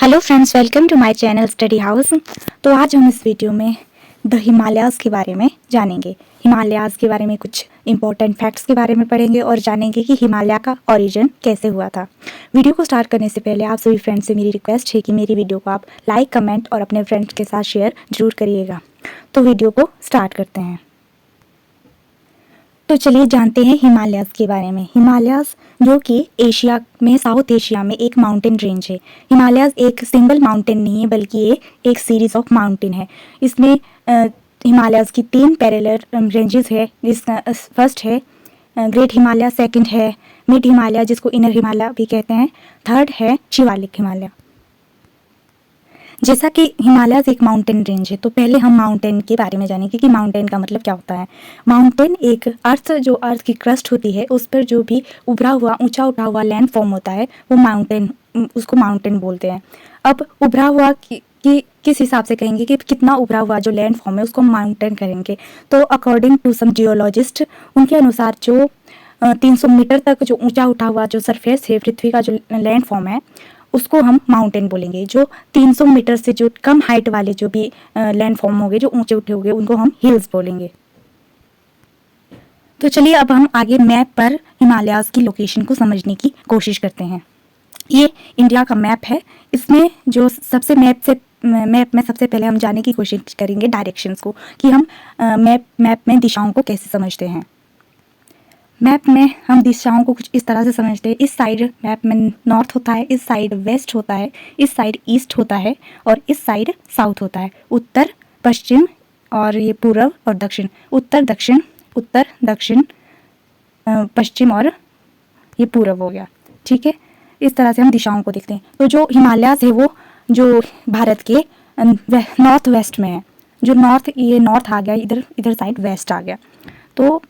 Hello friends, welcome to my channel study house. तो आज हम इस वीडियो में द हिमालयाज़ के बारे में जानेंगे। हिमालयाज़ के बारे में कुछ इंपॉर्टेंट फैक्ट्स के बारे में पढ़ेंगे और जानेंगे कि हिमालय का ओरिजिन कैसे हुआ था। वीडियो को स्टार्ट करने से पहले आप सभी फ्रेंड्स से मेरी रिक्वेस्ट है कि मेरी वीडियो को आप लाइक, कमेंट और अपने फ्रेंड्स के साथ शेयर जरूर करिएगा। तो वीडियो को स्टार्ट करते हैं। तो चलिए जानते हैं हिमालयाज़ के बारे में। हिमालयाज़ जो कि एशिया में, साउथ एशिया में एक माउंटेन रेंज है। हिमालयाज़ एक सिंगल माउंटेन नहीं है, बल्कि ये एक सीरीज ऑफ माउंटेन है। इसमें हिमालयाज़ की 3 पैरेलल रेंजेस है। जिसका फर्स्ट है ग्रेट हिमालय, सेकंड है मिड हिमालय जिसको इनर हिमालय भी कहते हैं, थर्ड है शिवालिक हिमालय। जैसा कि हिमालयाज़ एक माउंटेन रेंज है, तो पहले हम माउंटेन के बारे में जानेंगे कि माउंटेन का मतलब क्या होता है। माउंटेन एक अर्थ की क्रस्ट होती है, उस पर जो भी उभरा हुआ, ऊंचा उठा हुआ लैंड फॉर्म होता है, वो माउंटेन, उसको माउंटेन बोलते हैं। अब उभरा हुआ कि किस हिसाब से कहेंगे कि कितना उभरा हुआ जो लैंड फॉर्म है उसको माउंटेन करेंगे। तो अकॉर्डिंग टू सम जियोलॉजिस्ट, उनके अनुसार जो 300 मीटर तक जो ऊंचा उठा हुआ जो सरफेस है, पृथ्वी का जो लैंड फॉर्म है, उसको हम माउंटेन बोलेंगे। जो 300 मीटर से जो कम हाइट वाले जो भी लैंड फॉर्म होंगे, जो ऊंचे उठे होंगे, उनको हम हिल्स बोलेंगे। तो चलिए अब हम आगे मैप पर हिमालयाज़ की लोकेशन को समझने की कोशिश करते हैं। ये इंडिया का मैप है। इसमें जो सबसे मैप में सबसे पहले हम जानने की कोशिश करेंगे डायरेक्शंस को, कि हम मैप में दिशाओं को कैसे समझते हैं। मैप में हम दिशाओं को कुछ इस तरह से समझते हैं। इस साइड मैप में नॉर्थ होता है, इस साइड वेस्ट होता है, इस साइड ईस्ट होता है और इस साइड साउथ होता है। उत्तर, पश्चिम और ये पूर्व और दक्षिण। उत्तर दक्षिण पश्चिम और ये पूर्व हो गया। ठीक है, इस तरह से हम दिशाओं को देखते हैं। तो जो हिमालयाज़ है वो जो भारत के नॉर्थ वेस्ट में है। जो नॉर्थ, ये नॉर्थ आ गया, इधर साइड वेस्ट आ गया। तो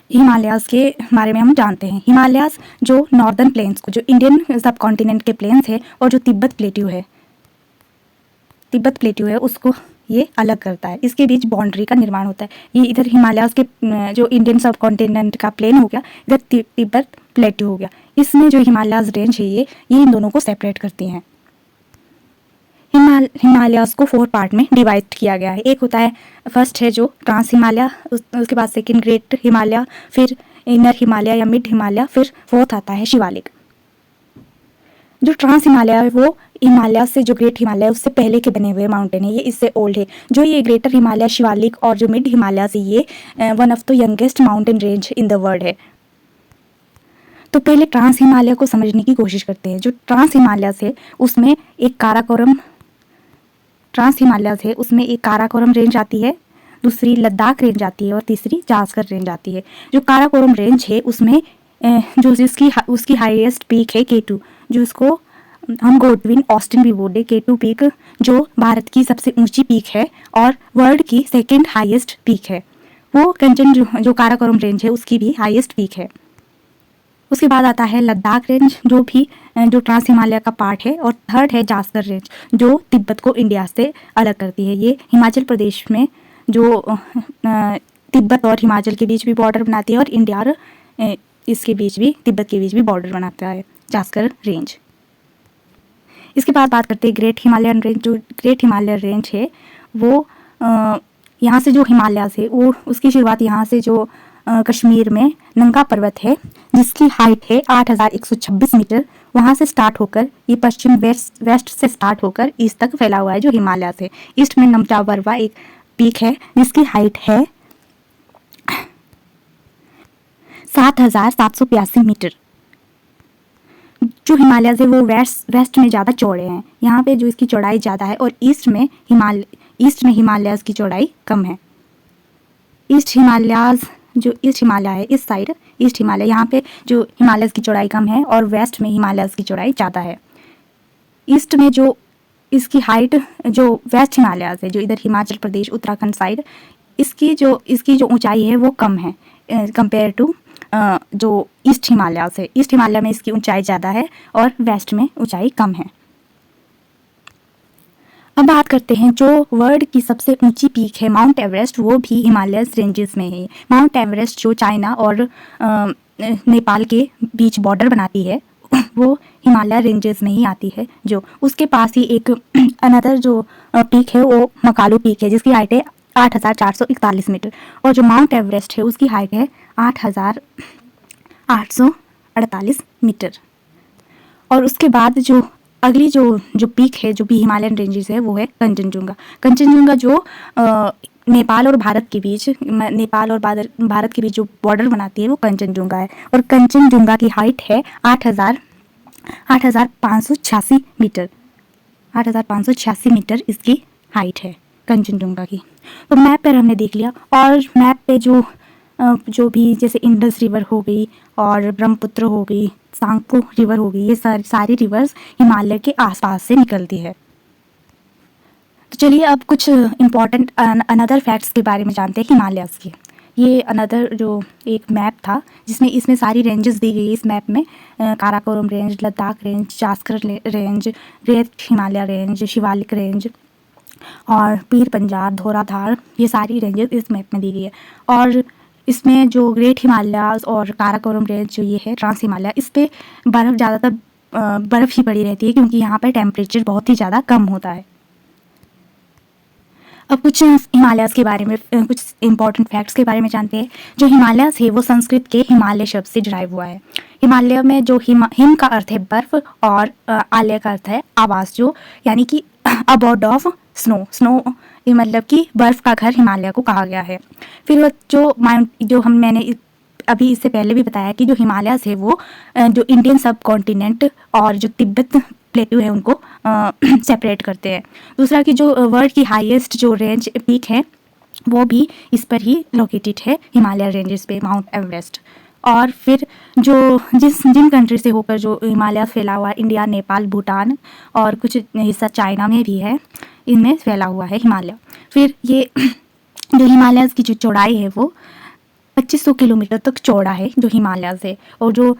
हिमालयाज़ के बारे में हम जानते हैं। हिमालयाज़ जो नॉर्दर्न प्लेन्स को, जो इंडियन सब कॉन्टिनेंट के प्लेन्स है, और जो तिब्बत प्लेट्यू है उसको ये अलग करता है। इसके बीच बाउंड्री का निर्माण होता है। ये इधर हिमालयाज़ के जो इंडियन सब कॉन्टिनेंट का प्लेन हो गया, इधर तिब्बत प्लेट्यू हो गया। इसमें जो हिमालयाज़ रेंज है ये इन दोनों को सेपरेट करती हैं। हिमालयाज़ को 4 पार्ट में डिवाइड किया गया है। एक होता है, फर्स्ट है जो ट्रांस हिमालय, उसके बाद सेकंड ग्रेट हिमालय, फिर इनर हिमालय या मिड हिमालय, फिर फोर्थ आता है शिवालिक। जो ट्रांस हिमालय है वो हिमालय से, जो ग्रेट हिमालय उससे पहले के बने हुए माउंटेन है, ये इससे ओल्ड है। जो ये ग्रेटर हिमालय, शिवालिक और जो मिड हिमालय से, ये one of the youngest mountain range in the world है। तो पहले ट्रांस हिमालय को समझने की कोशिश करते हैं। जो ट्रांस हिमालय है उसमें एक काराकोरम रेंज आती है, दूसरी लद्दाख रेंज आती है और तीसरी जास्कर रेंज आती है। जो काराकोरम रेंज है उसमें जो उसकी हाईएस्ट पीक है K2, जो उसको हम गोडविन ऑस्टिन भी बोलते। K2 पीक जो भारत की सबसे ऊंची पीक है और वर्ल्ड की सेकेंड हाईएस्ट पीक है। वो कंचन जो काराकोरम रेंज है उसकी भी हाईएस्ट पीक है। उसके बाद आता है लद्दाख रेंज, जो ट्रांस हिमालय का पार्ट है, और थर्ड है जास्कर रेंज, जो तिब्बत को इंडिया से अलग करती है। ये हिमाचल प्रदेश में जो तिब्बत और हिमाचल के बीच भी बॉर्डर बनाती है, और इंडिया और तिब्बत के बीच भी बॉर्डर बनाता है जास्कर रेंज। इसके बाद बात करते हैं ग्रेट हिमालयन रेंज। जो ग्रेट हिमालयन रेंज है वो यहाँ से जो हिमालयाज़ है वो उसकी शुरुआत यहाँ से, जो कश्मीर में नंगा पर्वत है जिसकी हाइट है 8126 मीटर, वहाँ से स्टार्ट होकर ये पश्चिम वेस्ट से स्टार्ट होकर ईस्ट तक फैला हुआ है जो हिमालय है। ईस्ट में नमचा बरवा एक पीक है जिसकी हाइट है 7782 मीटर। जो हिमालय है वो वेस्ट में ज़्यादा चौड़े हैं, यहाँ पे जो इसकी चौड़ाई ज़्यादा है, और ईस्ट में हिमालय की चौड़ाई कम है। ईस्ट हिमालय है इस साइड, ईस्ट हिमालय, यहाँ पे जो हिमालय की चौड़ाई कम है और वेस्ट में हिमालय की चौड़ाई ज़्यादा है। ईस्ट में जो इसकी हाइट, जो वेस्ट हिमालय है, जो इधर हिमाचल प्रदेश उत्तराखंड साइड, इसकी जो ऊंचाई है वो कम है कंपेयर टू जो ईस्ट हिमालय है। ईस्ट हिमालय में इसकी ऊंचाई ज़्यादा है और वेस्ट में ऊंचाई कम है। अब बात करते हैं जो वर्ल्ड की सबसे ऊंची पीक है माउंट एवरेस्ट, वो भी हिमालय रेंजेस में है। माउंट एवरेस्ट जो चाइना और नेपाल के बीच बॉर्डर बनाती है, वो हिमालय रेंजेस में ही आती है। जो उसके पास ही एक अनदर जो पीक है वो मकालू पीक है, जिसकी हाइट है 8,441 मीटर। और जो माउंट एवरेस्ट है उसकी हाइट है 8,848 मीटर। और उसके बाद जो अगली जो पीक है जो भी हिमालयन रेंजेस है वो है कंचनजुंगा। कंचनजुंगा जो नेपाल और भारत के बीच भारत के बीच जो बॉर्डर बनाती है वो कंचनजुंगा है। और कंचनजुंगा की हाइट है 8,586 मीटर। 8,586 मीटर इसकी हाइट है कंचनजुंगा की। तो मैप पर हमने देख लिया। और मैप पे जो भी जैसे इंडस रिवर हो गई और ब्रह्मपुत्र हो गई, सांगपो रिवर हो गई, ये सारी रिवर्स हिमालय के आसपास से निकलती है। तो चलिए अब कुछ इम्पॉर्टेंट अनदर फैक्ट्स के बारे में जानते हैं हिमालयस के। ये अनदर जो एक मैप था जिसमें इसमें सारी रेंजेस दी गई। इस मैप में Karakoram range, Ladakh range, Zanskar range, great Himalaya range, Shivalik range और पीर पंजाब, धौलाधार, ये सारी रेंजेस इस मैप में दी गई है। और इसमें जो ग्रेट हिमालय और काराकोरम रेंज जो ये है ट्रांस हिमालय, इस पर बर्फ़ ज़्यादातर बर्फ़ ही पड़ी रहती है क्योंकि यहाँ पर टेम्परेचर बहुत ही ज़्यादा कम होता है। अब कुछ हिमालयस के बारे में कुछ इंपॉर्टेंट फैक्ट्स के बारे में जानते हैं। जो हिमालयस है वो संस्कृत के हिमालय शब्द से डिराइव हुआ है। हिमालय में जो हिम का अर्थ है बर्फ और आलय का अर्थ है आवास, जो यानी कि अबोर्ड ऑफ स्नो ये मतलब कि बर्फ का घर हिमालय को कहा गया है। फिर मैंने अभी इससे पहले भी बताया कि जो हिमालयस है वो जो इंडियन सब कॉन्टिनेंट और जो तिब्बत प्लेटू है उनको सेपरेट करते हैं। दूसरा कि जो वर्ल्ड की हाईएस्ट जो रेंज पीक है वो भी इस पर ही लोकेटेड है, हिमालय रेंजेस पे, माउंट एवरेस्ट। और फिर जिन कंट्री से होकर जो हिमालय फैला हुआ है, इंडिया, नेपाल, भूटान और कुछ हिस्सा चाइना में भी है, इनमें फैला हुआ है हिमालय। फिर ये जो हिमालय की जो चौड़ाई है वो 2500 किलोमीटर तक चौड़ा है जो हिमालय से। और जो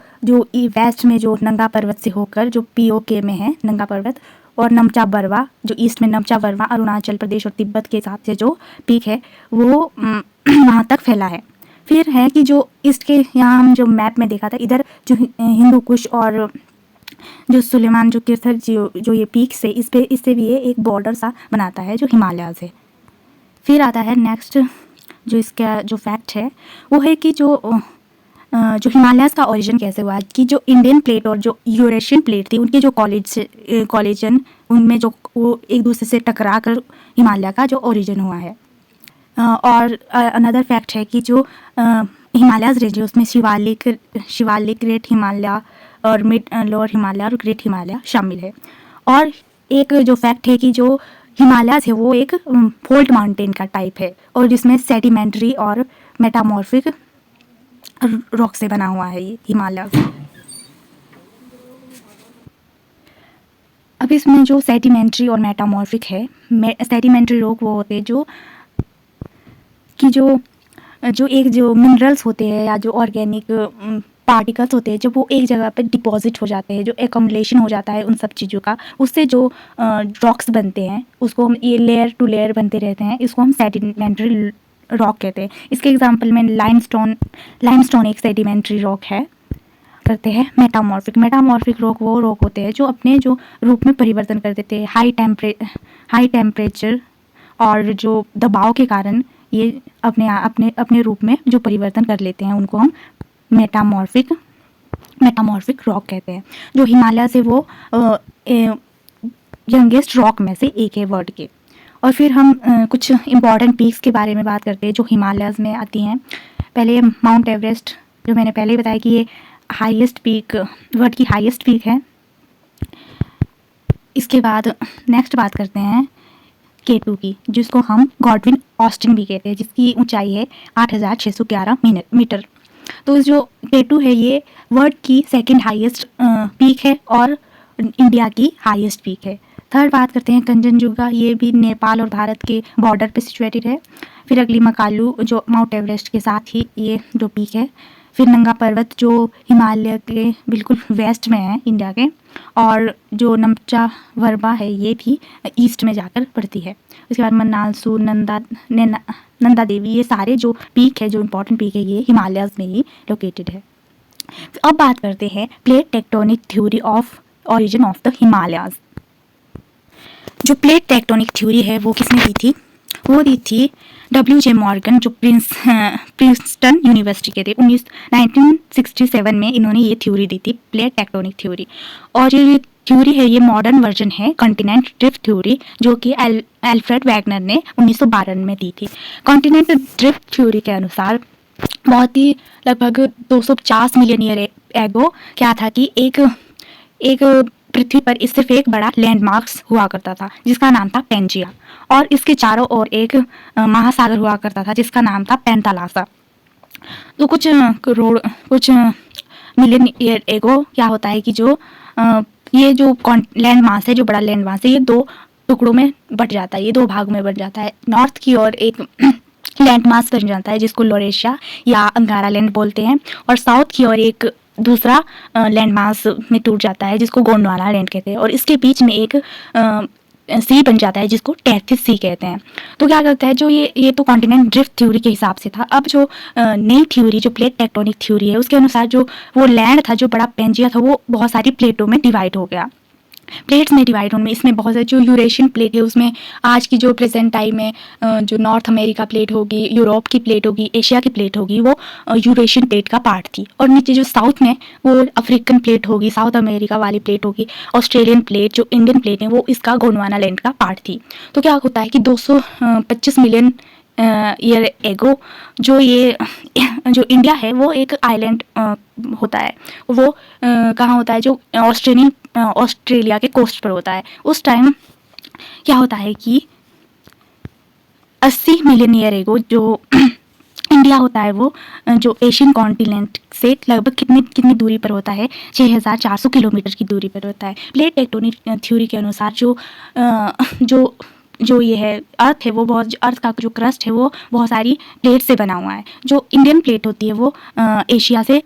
वेस्ट में जो नंगा पर्वत से होकर जो POK में है नंगा पर्वत, और नमचा बरवा जो ईस्ट में नमचा बरवा अरुणाचल प्रदेश और तिब्बत के हिसाब से जो पीक है वो वहाँ तक फैला है। फिर है कि जो ईस्ट के यहाँ हम जो मैप में देखा था, इधर जो हिंदू कुश और जो सुलेमान जो किर्थर जो ये पीक से इससे भी ये एक बॉर्डर सा बनाता है जो हिमालय से। फिर आता है नेक्स्ट जो इसका जो फैक्ट है वो है कि जो हिमालयस का ओरिजिन कैसे हुआ, कि जो इंडियन प्लेट और जो यूरेशियन प्लेट थी उनके जो कॉलिजन उनमें जो वो एक दूसरे से टकरा कर हिमालय का जो ओरिजिन हुआ है। और अनदर फैक्ट है कि जो हिमालयस रेंज है उसमें शिवालिक, ग्रेट हिमालय और मिड लोअर हिमालय और ग्रेट हिमालय शामिल है। और एक जो फैक्ट है कि जो हिमालयस है वो एक फोल्ट माउंटेन का टाइप है और जिसमें सेडिमेंट्री और मेटामॉर्फिक रॉक से बना हुआ है ये हिमालय। अब इसमें जो सेडिमेंट्री और मेटामॉर्फिक है, सेडिमेंट्री रॉक वो होते हैं जो मिनरल्स होते हैं या जो ऑर्गेनिक पार्टिकल्स होते हैं जब वो एक जगह पे डिपॉजिट हो जाते हैं, जो एकम्युलेशन हो जाता है उन सब चीज़ों का, उससे जो रॉक्स बनते हैं उसको हम ये लेयर टू लेयर बनते रहते हैं, इसको हम सेडिमेंट्री रॉक कहते हैं। इसके एग्जांपल में लाइमस्टोन एक सेडिमेंट्री रॉक है। करते हैं मेटामॉर्फिक रॉक वो रॉक होते हैं जो अपने जो रूप में परिवर्तन कर देते हैं हाई टेम्परेचर और जो दबाव के कारण ये अपने रूप में जो परिवर्तन कर लेते हैं उनको हम मेटामॉर्फिक रॉक कहते हैं। जो हिमालय से वो यंगेस्ट रॉक में से एक है वर्ल्ड के। और फिर हम कुछ इम्पॉर्टेंट पीक्स के बारे में बात करते हैं जो हिमालयस में आती हैं। पहले माउंट एवरेस्ट, जो मैंने पहले ही बताया कि ये हाईएस्ट पीक, वर्ल्ड की हाईएस्ट पीक है। इसके बाद नेक्स्ट बात करते हैं K2 की, जिसको हम गॉडविन ऑस्टिन भी कहते हैं, जिसकी ऊंचाई है 8,611 मीटर। तो जो K2 है ये वर्ल्ड की सेकंड हाईएस्ट पीक है और इंडिया की हाईएस्ट पीक है। थर्ड बात करते हैं कंचनजुंगा, ये भी नेपाल और भारत के बॉर्डर पे सिचुएटेड है। फिर अगली मकालू जो माउंट एवरेस्ट के साथ ही ये जो पीक है। फिर नंगा पर्वत जो हिमालय के बिल्कुल वेस्ट में है इंडिया के। और जो नमचा वर्बा है ये भी ईस्ट में जाकर पड़ती है। उसके बाद मन्नालसू, नंदा देवी, ये सारे जो पीक है, जो इम्पोर्टेंट पीक है, ये हिमालयस में ही लोकेटेड है। अब बात करते हैं plate tectonic theory of origin of the Himalayas. जो प्लेट टेक्टोनिक थ्योरी है वो किसने दी थी? वो दी थी W.J. मॉर्गन, जो प्रिंसटन यूनिवर्सिटी के थे। 1967 में इन्होंने ये थ्योरी दी थी, प्लेट टेक्टोनिक थ्योरी। और ये थ्योरी है, ये मॉडर्न वर्जन है कॉन्टिनेंट ड्रिफ्ट थ्योरी, जो कि एल्फ्रेड वैगनर ने 1952 में दी थी। कॉन्टिनेंट ड्रिफ्ट थ्योरी के अनुसार बहुत ही लगभग 250 मिलियन ईयर एगो क्या था कि एक पृथ्वी पर इससे एक बड़ा लैंडमार्क्स हुआ करता था जिसका नाम था पेंजिया, और इसके चारों ओर एक महासागर हुआ करता था जिसका नाम था पेंटालासा। तो कुछ मिलियन ईयर एगो क्या होता है कि जो ये जो लैंड मास है, जो बड़ा लैंड मास है, ये दो टुकड़ों में बट जाता है, ये दो भागों में बट जाता है। नॉर्थ की ओर एक लैंड मास बन जाता है जिसको लोरेशिया या अंगारा लैंड बोलते हैं, और साउथ की ओर एक दूसरा लैंड मास में टूट जाता है जिसको गोंडवाना लैंड कहते हैं, और इसके बीच में एक सी बन जाता है जिसको टेथिस सी कहते हैं। तो क्या करता है, जो ये तो कॉन्टिनेंट ड्रिफ्ट थ्योरी के हिसाब से था। अब जो नई थ्योरी, जो प्लेट टेक्टोनिक थ्योरी है, उसके अनुसार जो वो लैंड था, जो बड़ा पेंजिया था, वो बहुत सारी प्लेटों में डिवाइड हो गया। प्लेट्स में डिवाइड होने में इसमें बहुत सारे, जो यूरेशियन प्लेट है उसमें आज की जो प्रेजेंट टाइम में जो नॉर्थ अमेरिका प्लेट होगी, यूरोप की प्लेट होगी, एशिया की प्लेट होगी, वो यूरेशियन प्लेट का पार्ट थी। और नीचे जो साउथ में वो अफ्रीकन प्लेट होगी, साउथ अमेरिका वाली प्लेट होगी। ऑस्ट्रेलियन प्लेट, जो इंडियन प्लेट है, वो इसका गोंडवाना लैंड का पार्ट थी। तो क्या होता है कि 225 मिलियन ईयर एगो जो इंडिया है वो एक आइलैंड होता है। वो कहाँ होता है, जो ऑस्ट्रेलिया के कोस्ट पर होता है। उस टाइम क्या होता है कि 80 मिलियन ईयर एगो जो इंडिया होता है वो जो एशियन कॉन्टिनेंट से लगभग कितनी दूरी पर होता है, 6400 किलोमीटर की दूरी पर होता है। प्लेट टेक्टोनिक थ्योरी के अनुसार जो ये है अर्थ है, वो अर्थ का जो क्रस्ट है वो बहुत सारी प्लेट से बना हुआ है। जो इंडियन प्लेट होती है वो एशिया से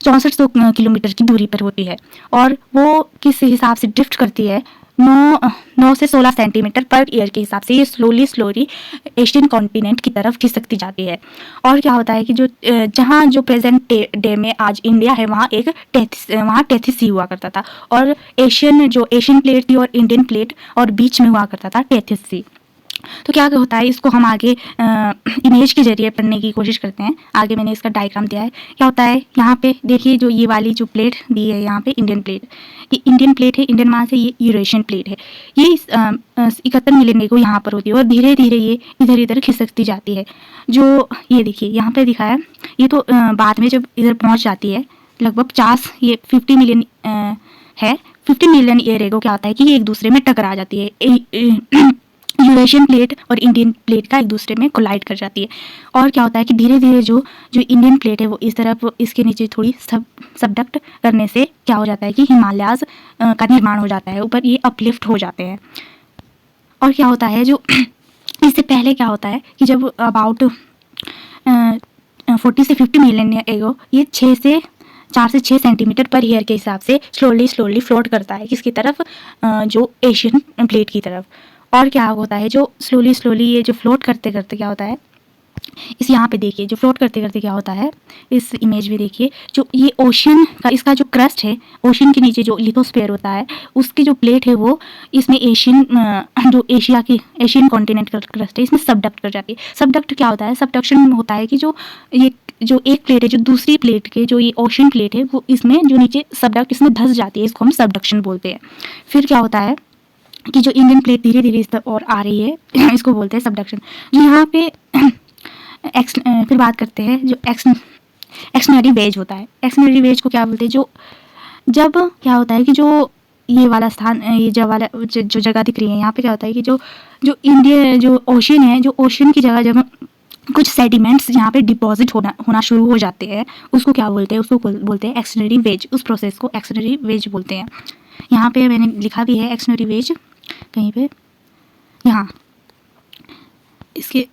6400 किलोमीटर की दूरी पर होती है, और वो किस हिसाब से ड्रिफ्ट करती है, 9 से 16 सेंटीमीटर पर ईयर के हिसाब से ये स्लोली एशियन कॉन्टिनेंट की तरफ खिसकती जाती है। और क्या होता है कि जहाँ जो प्रेजेंट डे में आज इंडिया है, वहाँ टेथिस सी हुआ करता था, और एशियन प्लेट थी और इंडियन प्लेट, और बीच में हुआ करता था टेथिस सी। तो क्या होता है, इसको हम आगे इमेज के जरिए पढ़ने की कोशिश करते हैं। आगे मैंने इसका डायग्राम दिया है। क्या होता है, यहाँ पे देखिए, जो ये वाली जो प्लेट दी है यहाँ पे इंडियन प्लेट, ये इंडियन प्लेट है, इंडियन मास है, ये यूरेशियन प्लेट है। ये 71 मिलियन को यहाँ पर होती है, और धीरे धीरे ये इधर इधर खिसकती जाती है। जो ये देखिए यहाँ पे दिखा है, ये तो बाद में जब इधर पहुँच जाती है लगभग 50 मिलियन है। 50 मिलियन ईयर एगो क्या होता है कि ये एक दूसरे में टकरा जाती है, यूरेशियन प्लेट और इंडियन प्लेट का एक दूसरे में कोलाइड कर जाती है। और क्या होता है कि धीरे धीरे जो इंडियन प्लेट है वो इस तरफ, इसके नीचे थोड़ी सबडक्ट करने से क्या हो जाता है कि हिमालयाज का निर्माण हो जाता है, ऊपर ये अपलिफ्ट हो जाते हैं। और क्या होता है, जो इससे पहले क्या होता है कि जब अबाउट 40 से 50 मिलियन एगो ये 4 से 6 सेंटीमीटर पर ईयर के हिसाब से स्लोली फ्लोट करता है किसकी तरफ, जो एशियन प्लेट की तरफ। और क्या होता है, जो स्लोली ये जो फ्लोट करते करते क्या होता है, इस यहाँ पे देखिए, जो फ्लोट करते करते क्या होता है, इस इमेज में देखिए, जो ये ओशन का इसका जो क्रस्ट है, ओशन के नीचे जो लिथोस्फीयर होता है, उसकी जो प्लेट है वो इसमें एशियन कॉन्टिनेंट का क्रस्ट है, इसमें सबडक्ट कर जाती है। सबडक्ट क्या होता है, सबडक्शन होता है कि जो एक प्लेट है, जो दूसरी प्लेट के जो ये ओशन प्लेट है वो इसमें जो नीचे सबडक्ट इसमें धंस जाती है, इसको हम सबडक्शन बोलते हैं। फिर क्या होता है कि जो इंडियन प्लेट धीरे धीरे इस तरफ और आ रही है, इसको बोलते हैं सबडक्शन। जो यहाँ पे फिर बात करते हैं, जो एक्सनरी वेज होता है। एक्सनरी वेज को क्या बोलते हैं, जब क्या होता है कि जो ये वाला स्थान, ये जो जगह दिख रही है यहाँ पे, क्या होता है कि जो ओशन है, जो ओशन की जगह जब कुछ सेडिमेंट्स यहाँ पे डिपॉजिट होना शुरू हो जाते हैं, उसको क्या बोलते हैं, उसको बोलते हैं एक्सनरी वेज। उस प्रोसेस को एक्सनरी वेज बोलते हैं। यहाँ पे मैंने लिखा भी है एक्सनरी वेज कहीं पे, यहाँ इसके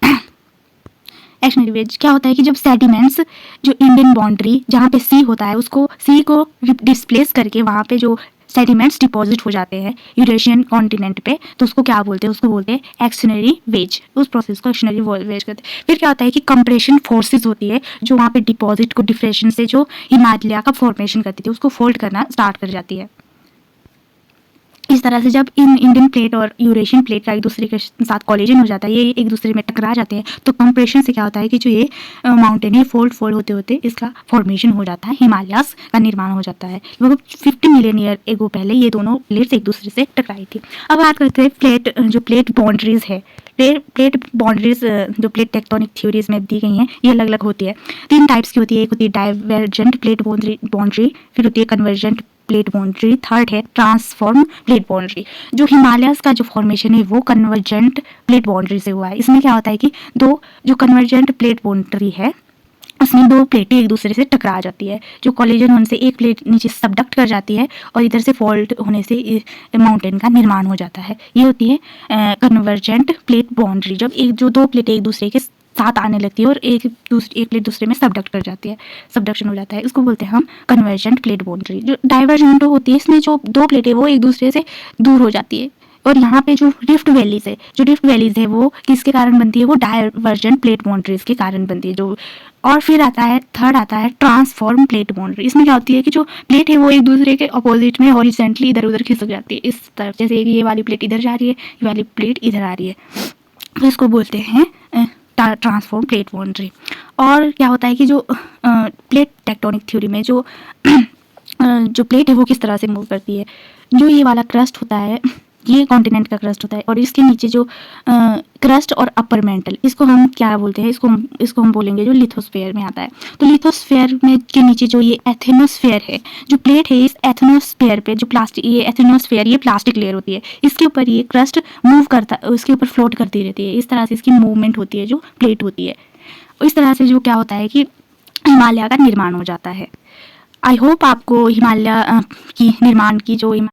एक्शनरी वेज क्या होता है कि जब सेडिमेंट्स जो इंडियन बाउंड्री जहाँ पे सी होता है उसको सी को डिस्प्लेस करके वहाँ पे जो सेडिमेंट्स डिपॉजिट हो जाते हैं यूरेशियन कॉन्टिनेंट पे, तो उसको क्या बोलते हैं, उसको बोलते हैं एक्शनरी वेज। उस प्रोसेस को एक्शनरी वेज कहते हैं। फिर क्या होता है कि कंप्रेशन फोर्सेस होती है जो वहाँ पे डिपॉजिट को डिप्रेशन से जो हिमालय का फॉर्मेशन करती थी उसको फोल्ड करना स्टार्ट कर जाती है। इस तरह से जब इन इंडियन प्लेट और यूरेशियन प्लेट का एक दूसरे के साथ कोलिजन हो जाता है, ये एक दूसरे में टकरा जाते हैं, तो कंप्रेशन से क्या होता है कि जो ये माउंटेन है फोल्ड होते होते इसका फॉर्मेशन हो जाता है, हिमालयास का निर्माण हो जाता है। लगभग 50 मिलियन ईयर एगो पहले ये दोनों प्लेट्स एक दूसरे से टकराई थी। अब बात करते हैं प्लेट बाउंड्रीज है। प्लेट बाउंड्रीज जो प्लेट टेक्टोनिक थ्योरीज में दी गई हैं ये अलग अलग होती है। 3 टाइप्स की होती है। एक होती है डाइवर्जेंट प्लेट बाउंड्री, फिर होती है कन्वर्जेंट प्लेट बाउंड्री, थर्ड है ट्रांसफॉर्म प्लेट बाउंड्री। जो हिमालयस का जो फॉर्मेशन है वो कन्वर्जेंट प्लेट बाउंड्री से हुआ है। इसमें क्या होता है कि जो कन्वर्जेंट प्लेट बाउंड्री है उसमें 2 प्लेटें एक दूसरे से टकरा जाती है, जो कोलिजन होने से एक प्लेट नीचे सबडक्ट कर जाती है और इधर से फॉल्ट होने से माउंटेन का निर्माण हो जाता है। ये होती है कन्वर्जेंट प्लेट बाउंड्री, जब जो 2 प्लेटें एक दूसरे के साथ आने लगती है और एक प्लेट दूसरे में सबडक्ट कर जाती है, सबडक्शन हो जाता है, इसको बोलते हैं हम कन्वर्जेंट प्लेट बाउंड्री। जो डाइवर्जेंट होती है इसमें जो 2 प्लेटें वो एक दूसरे से दूर हो जाती है। और यहाँ पे जो रिफ्ट वैलीज है वो किसके कारण बनती है, वो डाइवर्जेंट प्लेट बाउंड्रीज के कारण बनती है। जो और फिर थर्ड आता है ट्रांसफॉर्म प्लेट बाउंड्री। इसमें क्या होती है कि जो प्लेट है वो एक दूसरे के अपोजिट में हॉरिजॉन्टली इधर उधर खिसक जाती है इस तरफ, जैसे ये वाली प्लेट इधर जा रही है, ये वाली प्लेट इधर आ रही है, तो इसको बोलते हैं ट्रांसफॉर्म प्लेट बाउंड्री। और क्या होता है कि जो प्लेट टेक्टोनिक थ्योरी में जो प्लेट है वो किस तरह से मूव करती है। जो ये वाला क्रस्ट होता है ये कॉन्टिनेंट का क्रस्ट होता है और इसके नीचे जो क्रस्ट और अपर मेंटल, इसको हम क्या बोलते हैं, इसको हम बोलेंगे जो लिथोस्फेयर में आता है। तो लिथोस्फेयर में के नीचे जो ये एथेनोस्फेयर है, जो प्लेट है इस एथेनोस्फेयर पे जो प्लास्टिक, ये एथेनोस्फेयर ये प्लास्टिक लेयर होती है, इसके ऊपर ये क्रस्ट मूव करता है, उसके ऊपर फ्लोट करती रहती है। इस तरह से इसकी मूवमेंट होती है जो प्लेट होती है। इस तरह से जो क्या होता है कि हिमालय का निर्माण हो जाता है। आई होप आपको हिमालय की निर्माण की जो